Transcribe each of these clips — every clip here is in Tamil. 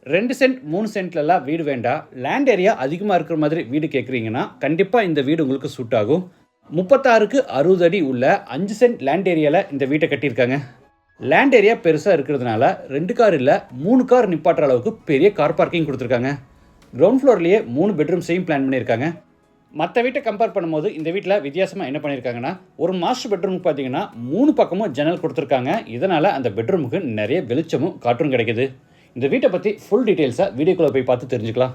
2 சென்ட் 3 சென்ட்லலாம் வீடு வேண்டாம். லேண்ட் ஏரியா அதிகமாக இருக்கிற மாதிரி வீடு கேட்குறீங்கன்னா கண்டிப்பாக இந்த வீடு உங்களுக்கு சூட் ஆகும். 36க்கு 60 அடி உள்ள 5 சென்ட் லேண்ட் ஏரியாவில் இந்த வீட்டை கட்டியிருக்காங்க. லேண்ட் ஏரியா பெருசாக இருக்கிறதுனால 2 கார் இல்லை 3 கார் நிப்பாட்டுற அளவுக்கு பெரிய கார் பார்க்கிங் கொடுத்துருக்காங்க. கிரவுண்ட் ஃப்ளோர்லேயே 3 பெட்ரூம்ஸையும் பிளான் பண்ணியிருக்காங்க. மற்ற வீட்டை கம்பேர் பண்ணும்போது இந்த வீட்டில் வித்தியாசமாக என்ன பண்ணியிருக்காங்கன்னா, ஒரு மாஸ்டர் பெட்ரூமுக்கு பார்த்தீங்கன்னா 3 பக்கமும் ஜன்னல் கொடுத்துருக்காங்க. இதனால் அந்த பெட்ரூமுக்கு நிறைய வெளிச்சமும் காற்றும் கிடைக்குது. இந்த வீட்டை பற்றி ஃபுல் டீட்டெயில்ஸை வீடியோக்குள்ளே போய் பார்த்து தெரிஞ்சுக்கலாம்.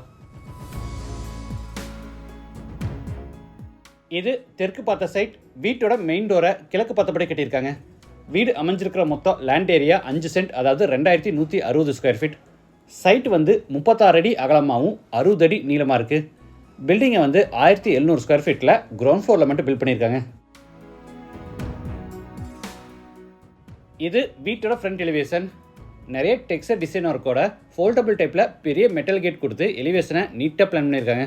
இது தெற்கு பார்த்த சைட். வீட்டோட மெயின் டோரை கிழக்கு பார்த்தபடி கட்டியிருக்காங்க. வீடு அமைஞ்சிருக்கிற மொத்தம் லேண்ட் ஏரியா 5 சென்ட், அதாவது 2160 ஸ்கொயர் ஃபீட். சைட் 36 அடி அகலமாகவும் 60 அடி நீளமாக இருக்குது. பில்டிங்கை 1700 ஸ்கொயர் ஃபீட்டில் கிரவுண்ட் ஃப்ளோரில் மட்டும் பில்ட் பண்ணியிருக்காங்க. இது வீட்டோட ஃப்ரண்ட் எலிவேஷன். நிறைய டெக்ஸ்டர் டிசைன் ஒர்க்கோட ஃபோல்டபுள் டைப்பில் பெரிய மெட்டல் கேட் கொடுத்து எலிவேஷனை நீட்டாக பிளான் பண்ணியிருக்காங்க.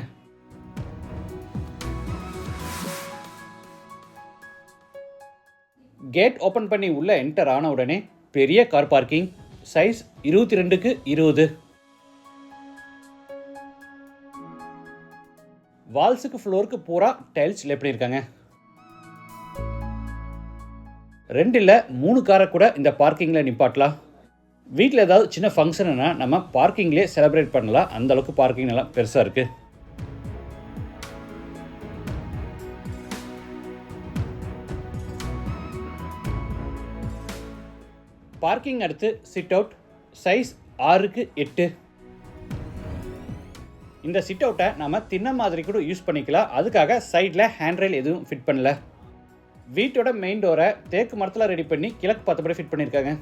கேட் ஓப்பன் பண்ணி உள்ள என்டர் ஆன உடனே பெரிய கார் பார்க்கிங். சைஸ் 22க்கு 20. வால்ஸுக்கு ஃப்ளோருக்கு பூரா டைல்ஸ் லே பண்ணியிருக்காங்க. 2 இல்லை 3 காரை கூட இந்த பார்க்கிங்கில் நிப்பாட்டலாம். வீட்டில் ஏதாவது சின்ன ஃபங்க்ஷன்னா நம்ம பார்க்கிங்லேயே செலிப்ரேட் பண்ணலாம். அந்த அளவுக்கு பார்க்கிங் நல்லா பெருசாக இருக்குது. பார்க்கிங் அடுத்து சிட் அவுட். சைஸ் 6க்கு 8. இந்த சிட் அவுட்டை நம்ம தின்ன மாதிரி கூட யூஸ் பண்ணிக்கலாம். அதுக்காக சைடில் ஹேண்ட்ரைல் எதுவும் ஃபிட் பண்ணல. வீட்டோட மெயின் டோரை தேக்கு மரத்தில் ரெடி பண்ணி கிழக்கு பார்த்தபடி ஃபிட் பண்ணியிருக்காங்க.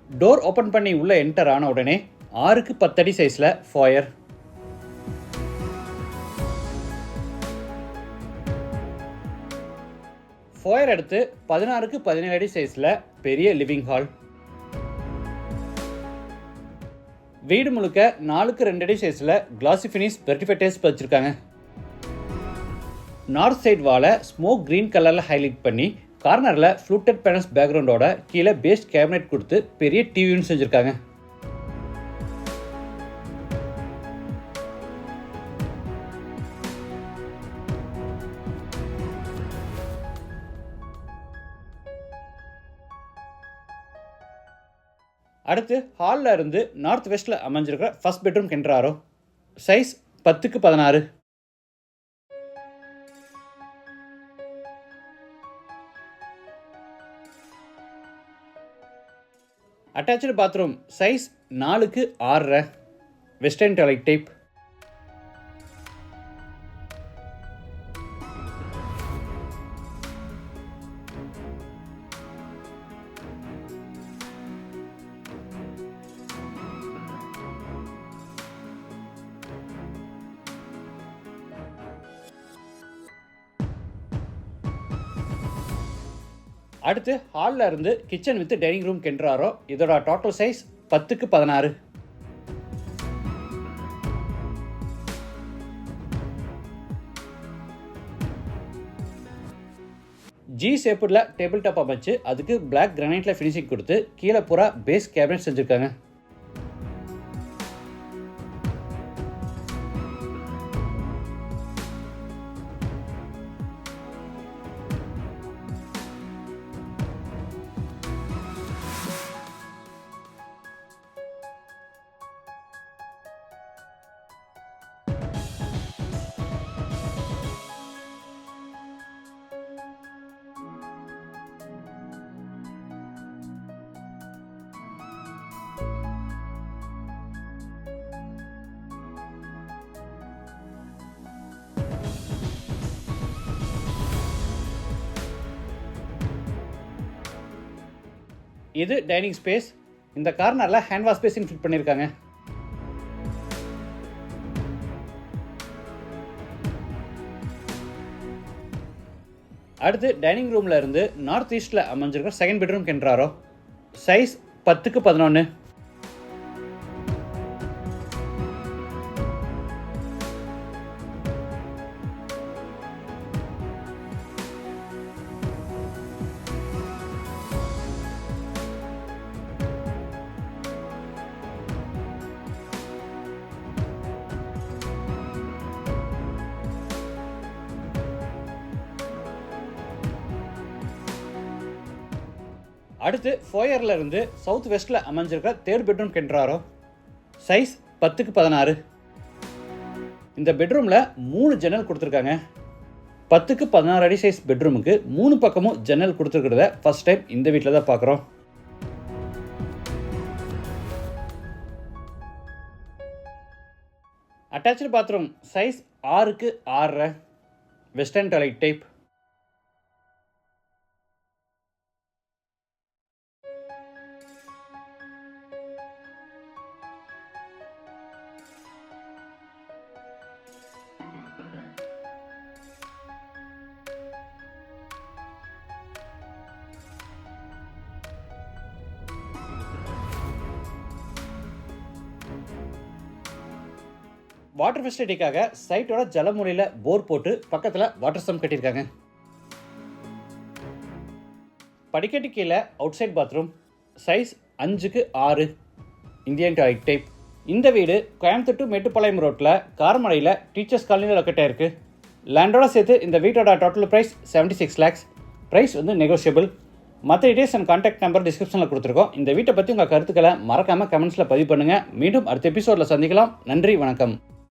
டோர் ஓப்பன் பண்ணி உள்ள என்டர் ஆன உடனே 6க்கு 10 அடி சைஸில் ஃபாயர். ஃபாயர் அடுத்து 16க்கு 17 அடி சைஸில் பெரிய லிவிங் ஹால். வீடு முழுக்க 4க்கு 2 அடி சைஸில் கிளாசி ஃபினிஷ் வெர்டிஃபைட் டைல்ஸ் பதிச்சிருக்காங்க. நார்த் சைட் வாலை ஸ்மோக் கிரீன் கலரில் ஹைலைட் பண்ணி கார்னரில் ஃப்ளூட்டட் பேனல்ஸ் பேக்ரவுண்டோட கீழே பேஸ் கேபினெட் கொடுத்து பெரிய டிவின்னு செஞ்சுருக்காங்க. அடுத்து ஹாலில் இருந்து நார்த் வெஸ்ட்டில் அமைஞ்சிருக்கிற ஃபர்ஸ்ட் பெட்ரூம் கென்றாரோ. சைஸ் 10க்கு 16. Attach bathroom. சைஸ் 4க்கு 6.5. Western toilet type. அடுத்து ஹாலில் இருந்து கிச்சன் வித் டைனிங் ரூம் கென்றாரோ. இதோட டோட்டல் சைஸ் 10க்கு 16. ஜி ஷேப்பில் டேபிள் டாப் அமைச்சு அதுக்கு பிளாக் கிரானைட்டில் ஃபினிஷிங் கொடுத்து கீழே பூரா பேஸ் கேபினட் செஞ்சுருக்காங்க. இது டைனிங் ஸ்பேஸ். இந்த கார்னரில் ஹேண்ட் வாஷ் பேசின் ஃபிட் பண்ணியிருக்காங்க. அடுத்து டைனிங் ரூமில் இருந்து நார்த் ஈஸ்டில் அமைஞ்சிருக்கிற செகண்ட் பெட்ரூம் கென்றாரோ. சைஸ் 10க்கு 11. அடுத்து ஃபோயரில் இருந்து சவுத் வெஸ்ட்டில் அமைஞ்சிருக்கிற தேர்ட் பெட்ரூம் கென்றாரோ. Size 10x16. இந்த பெட்ரூமில் 3 ஜன்னல் கொடுத்துருக்காங்க. 10x16 அடி சைஸ் பெட்ரூமுக்கு 3 பக்கமும் ஜன்னல் கொடுத்துருக்கிறத ஃபர்ஸ்ட் டைம் இந்த வீட்டில் தான் பார்க்குறோம். Attach bathroom size 6x6 western toilet type. Water ஃபெசிலிட்டிக்காக சைட்டோட ஜலமூலையில் போர் போட்டு பக்கத்தில் வாட்டர் சம் கட்டியிருக்காங்க. படிக்கட்டு கீழே outside bathroom size 5x6 Indian toilet type. இந்த வீடு கோயம்புத்தூர் டு மேட்டுப்பாளையம் ரோட்டில் காரமடையில் டீச்சர்ஸ் காலனியில் லொக்கேட்டாக இருக்குது. லேண்டோட சேர்த்து இந்த வீட்டோட total price 76 lakhs. Price negotiable. மற்ற டீடைல்ஸ் அண்ட் கான்டாக்ட் நம்பர் டிஸ்கிரிப்ஷனில் கொடுத்துருக்கோம். இந்த வீட்டை பற்றி உங்கள் கருத்துக்களை மறக்காமல் கமெண்ட்ஸில் பதிவு பண்ணுங்கள். மீண்டும் அடுத்த எபிசோடில் சந்திக்கலாம். நன்றி, வணக்கம்.